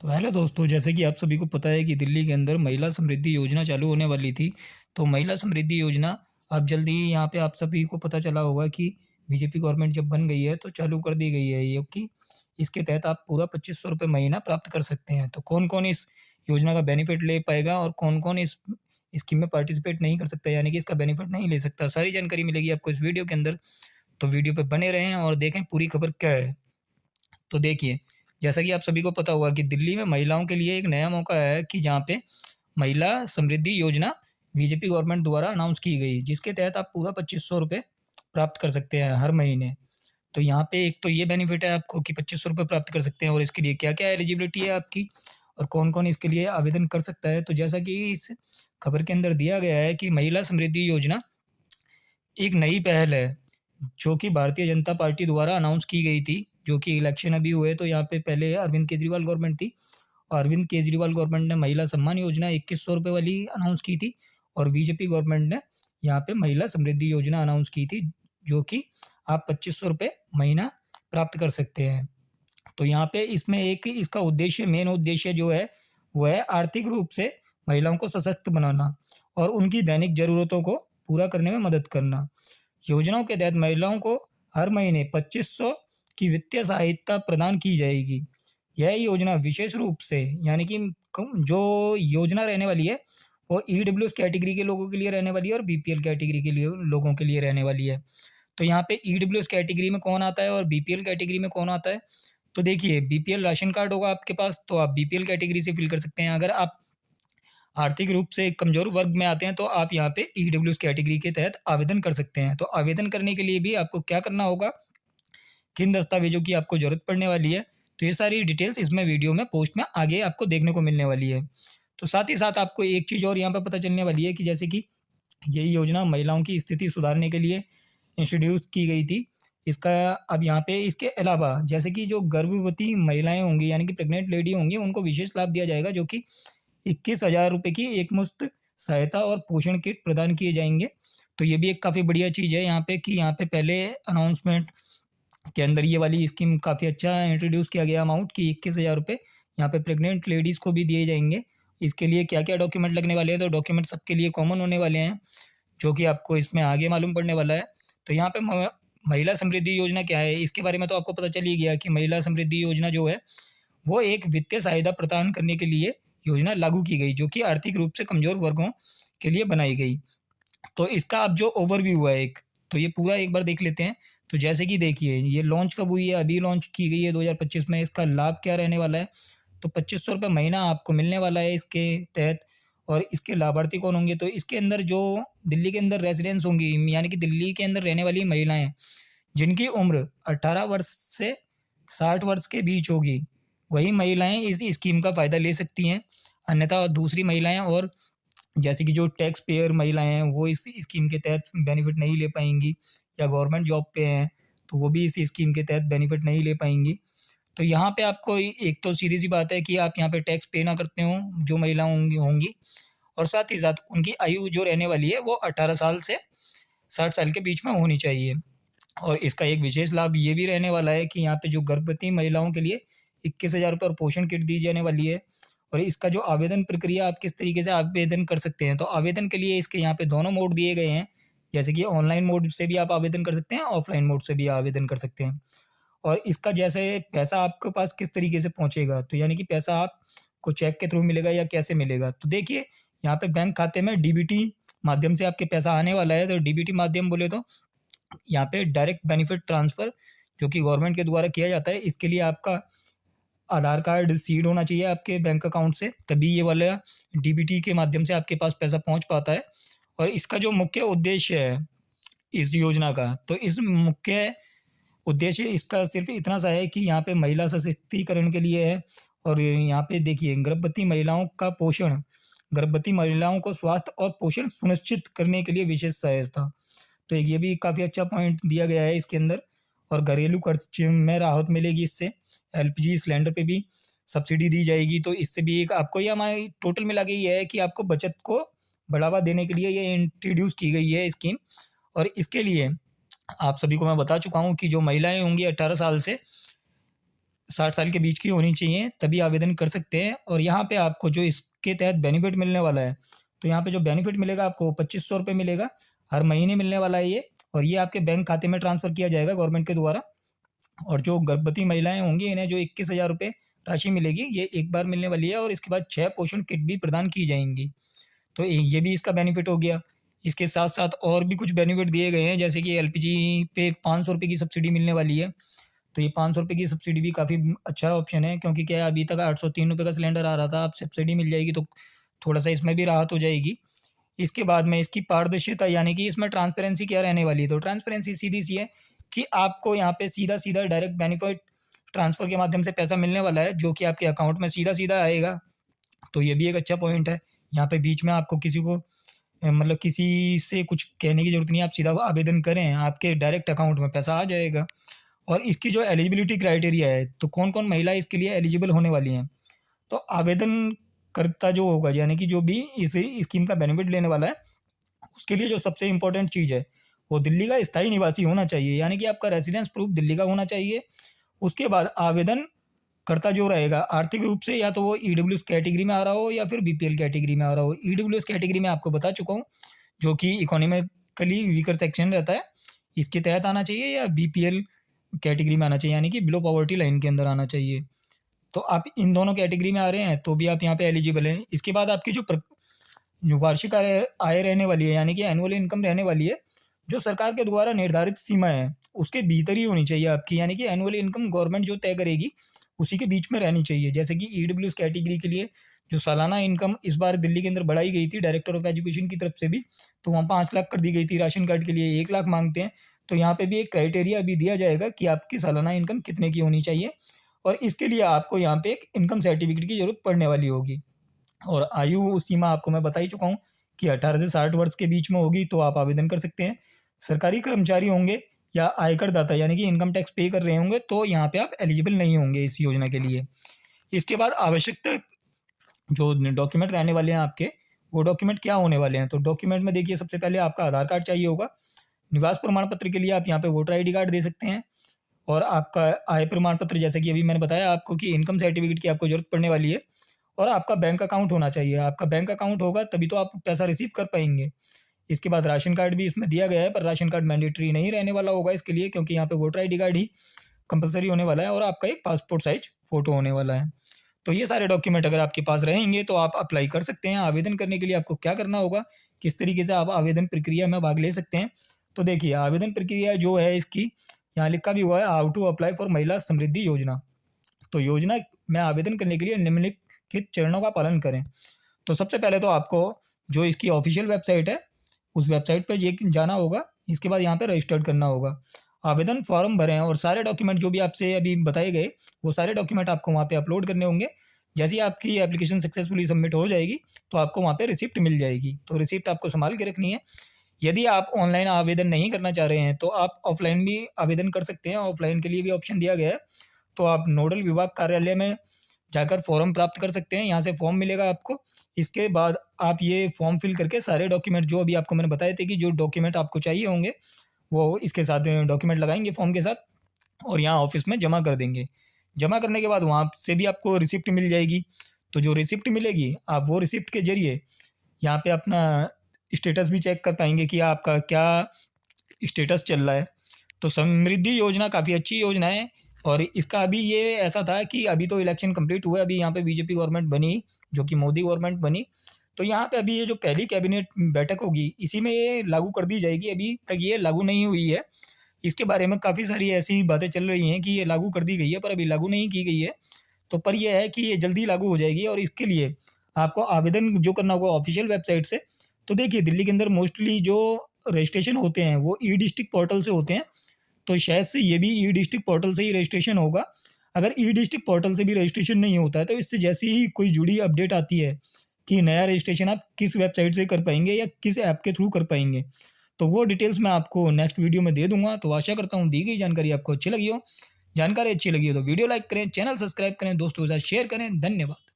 तो हेलो दोस्तों, जैसे कि आप सभी को पता है कि दिल्ली के अंदर महिला समृद्धि योजना चालू होने वाली थी। तो महिला समृद्धि योजना अब जल्दी ही यहाँ पे आप सभी को पता चला होगा कि बीजेपी गवर्नमेंट जब बन गई है तो चालू कर दी गई है ये कि इसके तहत आप पूरा 2500 रुपये महीना प्राप्त कर सकते हैं। तो कौन कौन इस योजना का बेनिफिट ले पाएगा और कौन कौन इस स्कीम में पार्टिसिपेट नहीं कर सकता, यानी कि इसका बेनिफिट नहीं ले सकता, सारी जानकारी मिलेगी आपको इस वीडियो के अंदर। तो वीडियो पे बने रहें और देखें पूरी खबर क्या है। तो देखिए, जैसा कि आप सभी को पता होगा कि दिल्ली में महिलाओं के लिए एक नया मौका है कि जहाँ पे महिला समृद्धि योजना बीजेपी गवर्नमेंट द्वारा अनाउंस की गई, जिसके तहत आप पूरा 2500 रुपये प्राप्त कर सकते हैं हर महीने। तो यहाँ पे एक तो ये बेनिफिट है आपको कि 2500 रुपये प्राप्त कर सकते हैं, और इसके लिए क्या क्या एलिजिबिलिटी है आपकी और कौन कौन इसके लिए आवेदन कर सकता है। तो जैसा कि इस खबर के अंदर दिया गया है कि महिला समृद्धि योजना एक नई पहल है जो कि भारतीय जनता पार्टी द्वारा अनाउंस की गई थी, जो कि इलेक्शन अभी हुए तो यहाँ पे पहले अरविंद केजरीवाल गवर्नमेंट थी, और अरविंद केजरीवाल गवर्नमेंट ने महिला सम्मान योजना 2100 रुपये वाली अनाउंस की थी, और बीजेपी गवर्नमेंट ने यहाँ पे महिला समृद्धि योजना अनाउंस की थी, जो कि आप 2500 रुपये महीना प्राप्त कर सकते हैं। तो यहाँ पे इसमें एक इसका उद्देश्य, मेन उद्देश्य जो है वो है आर्थिक रूप से महिलाओं को सशक्त बनाना और उनकी दैनिक ज़रूरतों को पूरा करने में मदद करना। योजनाओं के तहत महिलाओं को हर महीने 2500 की वित्तीय सहायता प्रदान की जाएगी। यह योजना विशेष रूप से, यानी कि जो योजना रहने वाली है वो ईडब्ल्यूएस कैटेगरी के लोगों के लिए रहने वाली है और बीपीएल कैटेगरी के लिए लोगों के लिए रहने वाली है। तो यहाँ पे ईडब्ल्यूएस कैटेगरी में कौन आता है और बीपीएल कैटेगरी में कौन आता है। तो देखिए, बीपीएल राशन कार्ड होगा आपके पास तो आप बीपीएल कैटेगरी से फिल कर सकते हैं। अगर आप आर्थिक रूप से कमज़ोर वर्ग में आते हैं तो आप यहाँ पे ईडब्ल्यूएस कैटेगरी के तहत आवेदन कर सकते हैं। तो आवेदन करने के लिए भी आपको क्या करना होगा, किन दस्तावेज़ों की आपको ज़रूरत पड़ने वाली है, तो ये सारी डिटेल्स इसमें वीडियो में पोस्ट में आगे आपको देखने को मिलने वाली है। तो साथ ही साथ आपको एक चीज़ और यहाँ पे पता चलने वाली है कि जैसे कि यही योजना महिलाओं की स्थिति सुधारने के लिए इंट्रोड्यूस की गई थी। इसका अब यहाँ पे इसके अलावा जैसे कि जो गर्भवती महिलाएँ होंगी, यानी कि प्रेग्नेंट लेडी होंगी, उनको विशेष लाभ दिया जाएगा, जो कि 21,000 रुपये की एकमुश्त सहायता और पोषण किट प्रदान किए जाएँगे। तो ये भी एक काफ़ी बढ़िया चीज़ है यहाँ पे कि यहाँ पे पहले अनाउंसमेंट के अंदर ये वाली स्कीम काफ़ी अच्छा इंट्रोड्यूस किया गया अमाउंट कि 21,000 रुपये यहाँ पे प्रेग्नेंट लेडीज़ को भी दिए जाएँगे। इसके लिए क्या-क्या डॉक्यूमेंट लगने वाले हैं, तो डॉक्यूमेंट सबके लिए कॉमन होने वाले हैं, जो कि आपको इसमें आगे मालूम पड़ने वाला है। तो यहाँ पे महिला समृद्धि योजना क्या है, इसके बारे में तो आपको पता चल ही गया कि महिला समृद्धि योजना जो है, वो एक वित्तीय सहायता प्रदान करने के लिए योजना लागू की गई, जो कि आर्थिक रूप से कमज़ोर वर्गों के लिए बनाई गई। तो इसका अब जो ओवरव्यू है एक, तो ये पूरा एक बार देख लेते हैं। तो जैसे कि देखिए, ये लॉन्च कब हुई है, अभी लॉन्च की गई है 2025 में। इसका लाभ क्या रहने वाला है, तो 2500 रुपये महीना आपको मिलने वाला है इसके तहत। और इसके लाभार्थी कौन होंगे, तो इसके अंदर जो दिल्ली के अंदर रेजिडेंट्स होंगी, यानी कि दिल्ली के अंदर रहने वाली महिलाएं जिनकी उम्र 18 वर्ष से 60 वर्ष के बीच होगी, वही महिलाएं इस स्कीम का फ़ायदा ले सकती हैं। अन्यथा दूसरी महिलाएं और जैसे कि जो टैक्स पेयर महिलाएं हैं वो इस स्कीम के तहत बेनिफिट नहीं ले पाएंगी, या गवर्नमेंट जॉब पे हैं तो वो भी इस स्कीम के तहत बेनिफिट नहीं ले पाएंगी। तो यहाँ पे आपको एक तो सीधी सी बात है कि आप यहाँ पे टैक्स पे ना करते हो जो महिला होंगी होंगी और साथ ही साथ उनकी आयु जो रहने वाली है वो 18 साल से 60 साल के बीच में होनी चाहिए। और इसका एक विशेष लाभ ये भी रहने वाला है कि यहाँ पे जो गर्भवती महिलाओं के लिए 21,000 रुपये और पोषण किट दी जाने वाली है। और इसका जो आवेदन प्रक्रिया, आप किस तरीके से आवेदन कर सकते हैं, तो आवेदन के लिए इसके यहाँ पे दोनों मोड दिए गए हैं। जैसे कि ऑनलाइन मोड से भी आप आवेदन कर सकते हैं, ऑफलाइन मोड से भी आवेदन कर सकते हैं। और इसका जैसे पैसा आपके पास किस तरीके से पहुँचेगा, तो यानी कि पैसा आपको चेक के थ्रू मिलेगा या कैसे मिलेगा, तो देखिए यहाँ पे बैंक खाते में डीबीटी माध्यम से आपके पैसा आने वाला है। तो डीबीटी माध्यम बोले तो यहाँ पे डायरेक्ट बेनिफिट ट्रांसफ़र जो कि गवर्नमेंट के द्वारा किया जाता है, इसके लिए आपका आधार कार्ड सीड होना चाहिए आपके बैंक अकाउंट से, तभी ये वाला डीबीटी के माध्यम से आपके पास पैसा पहुंच पाता है। और इसका जो मुख्य उद्देश्य है इस योजना का, तो इस मुख्य उद्देश्य इसका सिर्फ इतना सा है कि यहाँ पे महिला सशक्तिकरण के लिए है। और यहाँ पे देखिए, गर्भवती महिलाओं का पोषण, गर्भवती महिलाओं को स्वास्थ्य और पोषण सुनिश्चित करने के लिए विशेष सहायता। तो एक ये भी काफ़ी अच्छा पॉइंट दिया गया है इसके अंदर। और घरेलू खर्च में राहत मिलेगी इससे, एलपीजी सिलेंडर पे भी सब्सिडी दी जाएगी। तो इससे भी एक आपको, ये हमारी टोटल मिला के ये है कि आपको बचत को बढ़ावा देने के लिए ये इंट्रोड्यूस की गई है स्कीम। और इसके लिए आप सभी को मैं बता चुका हूँ कि जो महिलाएं होंगी 18 साल से 60 साल के बीच की होनी चाहिए, तभी आवेदन कर सकते हैं। और यहाँ पे आपको जो इसके तहत बेनिफिट मिलने वाला है, तो यहाँ पे जो बेनिफिट मिलेगा आपको 2500 रुपये मिलेगा, हर महीने मिलने वाला है ये। और ये आपके बैंक खाते में ट्रांसफ़र किया जाएगा गवर्नमेंट के द्वारा। और जो गर्भवती महिलाएँ होंगी, इन्हें जो 21,000 रुपये राशि मिलेगी, ये एक बार मिलने वाली है। और इसके बाद 6 पोषण किट भी प्रदान की जाएँगी। तो ये भी इसका बेनिफिट हो गया। इसके साथ-साथ और भी कुछ बेनिफिट दिए गए हैं, जैसे कि एलपीजी पे 500 रुपये की सब्सिडी मिलने वाली है। तो ये 500 रुपये की सब्सिडी भी काफ़ी अच्छा ऑप्शन है, क्योंकि क्या है, अभी तक 803 रुपये का सिलेंडर आ रहा था, अब सब्सिडी मिल जाएगी तो थोड़ा-सा इसमें भी राहत हो जाएगी। इसके बाद में इसकी पारदर्शिता, यानी कि इसमें ट्रांसपेरेंसी क्या रहने वाली है, तो ट्रांसपेरेंसी सीधी-सी है कि आपको यहाँ पे सीधा-सीधा डायरेक्ट बेनिफिट ट्रांसफ़र के माध्यम से पैसा मिलने वाला है, जो कि आपके अकाउंट में सीधा-सीधा आएगा। तो ये भी एक अच्छा पॉइंट है। यहाँ पे बीच में आपको किसी को मतलब किसी से कुछ कहने की ज़रूरत नहीं है, आप सीधा आवेदन करें, आपके डायरेक्ट अकाउंट में पैसा आ जाएगा। और इसकी जो एलिजिबिलिटी क्राइटेरिया है, तो कौन-कौन महिला इसके लिए एलिजिबल होने वाली हैं। तो आवेदनकर्ता जो होगा, यानी कि जो भी इस स्कीम का बेनिफिट लेने वाला है, उसके लिए जो सबसे इम्पोर्टेंट चीज़ है, वो दिल्ली का स्थायी निवासी होना चाहिए, यानी कि आपका रेसिडेंस प्रूफ दिल्ली का होना चाहिए। उसके बाद आवेदनकर्ता जो रहेगा, आर्थिक रूप से या तो वो ईडब्ल्यूएस कैटेगरी में आ रहा हो या फिर बीपीएल कैटेगरी में आ रहा हो। ईडब्ल्यूएस कैटेगरी में आपको बता चुका हूँ, जो कि इकोनॉमिकली वीकर सेक्शन रहता है, इसके तहत आना चाहिए, या बीपीएल कैटेगरी में आना चाहिए, यानी कि बिलो पॉवर्टी लाइन के अंदर आना चाहिए। तो आप इन दोनों कैटेगरी में आ रहे हैं, तो भी आप यहाँ पे एलिजिबल हैं। इसके बाद आपकी जो वार्षिक आय रहने वाली है, यानी कि एनुअल इनकम रहने वाली है, जो सरकार के द्वारा निर्धारित सीमा है, उसके भीतर ही होनी चाहिए आपकी, यानी कि एनुअल इनकम गवर्नमेंट जो तय करेगी, उसी के बीच में रहनी चाहिए। जैसे कि ईडब्ल्यूएस कैटेगरी के लिए जो सालाना इनकम इस बार दिल्ली के अंदर बढ़ाई गई थी डायरेक्टर ऑफ एजुकेशन की तरफ से भी, तो वहाँ 5 लाख कर दी गई थी। राशन कार्ड के लिए 1 लाख मांगते हैं। तो यहाँ पे भी एक क्राइटेरिया अभी दिया जाएगा कि आपकी सालाना इनकम कितने की होनी चाहिए, और इसके लिए आपको यहाँ पे एक इनकम सर्टिफिकेट की ज़रूरत पड़ने वाली होगी। और आयु सीमा आपको मैं बता ही चुका हूँ कि 18 से 60 वर्ष के बीच में होगी, तो आप आवेदन कर सकते हैं। सरकारी कर्मचारी होंगे या आयकर दाता, यानी कि इनकम टैक्स पे कर रहे होंगे, तो यहाँ पे आप एलिजिबल नहीं होंगे इस योजना के लिए। इसके बाद आवश्यक जो डॉक्यूमेंट रहने वाले हैं आपके, वो डॉक्यूमेंट क्या होने वाले हैं, तो डॉक्यूमेंट में देखिए, सबसे पहले आपका आधार कार्ड चाहिए होगा। निवास प्रमाण पत्र के लिए आप यहाँ पे वोटर आईडी कार्ड दे सकते हैं। और आपका आय प्रमाण पत्र, जैसे कि अभी मैंने बताया आपको कि इनकम सर्टिफिकेट की आपको ज़रूरत पड़ने वाली है। और आपका बैंक अकाउंट होना चाहिए। आपका बैंक अकाउंट होगा तभी तो आप पैसा रिसीव कर पाएंगे। इसके बाद राशन कार्ड भी इसमें दिया गया है, पर राशन कार्ड मैंडेटरी नहीं रहने वाला होगा इसके लिए, क्योंकि यहाँ पे वोटर आईडी कार्ड ही कंपलसरी होने वाला है। और आपका एक पासपोर्ट साइज फ़ोटो होने वाला है। तो ये सारे डॉक्यूमेंट अगर आपके पास रहेंगे, तो आप अप्लाई कर सकते हैं। आवेदन करने के लिए आपको क्या करना होगा, किस तरीके से आप आवेदन प्रक्रिया में भाग ले सकते हैं, तो देखिए, आवेदन प्रक्रिया जो है इसकी, यहाँ लिखा भी हुआ है, हाउ टू अप्लाई फॉर महिला समृद्धि योजना। तो योजना में आवेदन करने के लिए निम्नलिखित चरणों का पालन करें। तो सबसे पहले तो आपको जो इसकी ऑफिशियल वेबसाइट है, उस वेबसाइट पे ये जाना होगा। इसके बाद यहाँ पे रजिस्टर्ड करना होगा। आवेदन फॉर्म भरें, और सारे डॉक्यूमेंट जो भी आपसे अभी बताए गए, वो सारे डॉक्यूमेंट आपको वहाँ पे अपलोड करने होंगे। जैसे ही आपकी एप्लीकेशन सक्सेसफुली सबमिट हो जाएगी, तो आपको वहाँ पे रिसिप्ट मिल जाएगी। तो रिसिप्ट आपको संभाल के रखनी है। यदि आप ऑनलाइन आवेदन नहीं करना चाह रहे हैं, तो आप ऑफलाइन भी आवेदन कर सकते हैं। ऑफलाइन के लिए भी ऑप्शन दिया गया है। तो आप नोडल विभाग कार्यालय में जाकर फॉर्म प्राप्त कर सकते हैं। यहाँ से फॉर्म मिलेगा आपको। इसके बाद आप ये फॉर्म फिल करके सारे डॉक्यूमेंट जो अभी आपको मैंने बताए थे कि जो डॉक्यूमेंट आपको चाहिए होंगे, वो इसके साथ डॉक्यूमेंट लगाएंगे फॉर्म के साथ, और यहाँ ऑफिस में जमा कर देंगे। जमा करने के बाद वहाँ से भी आपको रिसिप्ट मिल जाएगी। तो जो रिसिप्ट मिलेगी, आप वो रिसिप्ट के ज़रिए यहाँ पे अपना स्टेटस भी चेक कर पाएंगे कि आपका क्या स्टेटस चल रहा है। तो समृद्धि योजना काफ़ी अच्छी योजना है। और इसका अभी ये ऐसा था कि अभी तो इलेक्शन कंप्लीट हुआ, अभी यहाँ पे बीजेपी गवर्नमेंट बनी, जो कि मोदी गवर्नमेंट बनी। तो यहाँ पे अभी ये जो पहली कैबिनेट बैठक होगी, इसी में ये लागू कर दी जाएगी। अभी तक ये लागू नहीं हुई है। इसके बारे में काफ़ी सारी ऐसी बातें चल रही हैं कि ये लागू कर दी गई है, पर अभी लागू नहीं की गई है। तो पर यह है कि ये जल्दी लागू हो जाएगी। और इसके लिए आपको आवेदन जो करना होगा ऑफिशियल वेबसाइट से। तो देखिए, दिल्ली के अंदर मोस्टली जो रजिस्ट्रेशन होते हैं, वो ई डिस्ट्रिक्ट पोर्टल से होते हैं। तो शायद से ये भी ई डिस्ट्रिक्ट पोर्टल से ही रजिस्ट्रेशन होगा। अगर ई डिस्ट्रिक्ट पोर्टल से भी रजिस्ट्रेशन नहीं होता है, तो इससे जैसे ही कोई जुड़ी अपडेट आती है कि नया रजिस्ट्रेशन आप किस वेबसाइट से कर पाएंगे या किस ऐप के थ्रू कर पाएंगे, तो वो डिटेल्स मैं आपको नेक्स्ट वीडियो में दे दूंगा। तो आशा करता हूँ दी गई जानकारी आपको अच्छी लगी हो। जानकारी अच्छी लगी हो तो वीडियो लाइक करें, चैनल सब्सक्राइब करें, दोस्तों के साथ शेयर करें। धन्यवाद।